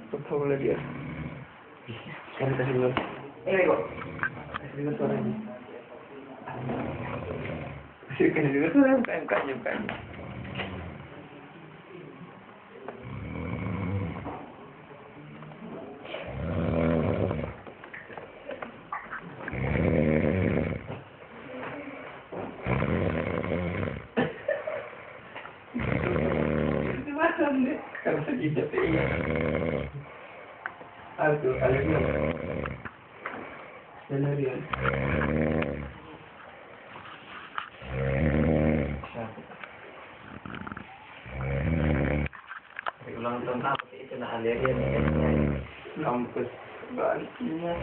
Betul lagi ya. Kan kasih dulu. Kok. Kasih dulu suaranya. Kasih dulu tuh bukan. Kalau sedih tapi aduh kalian sendirian Ulang tahun apa sih itu nah alergi kampus baliknya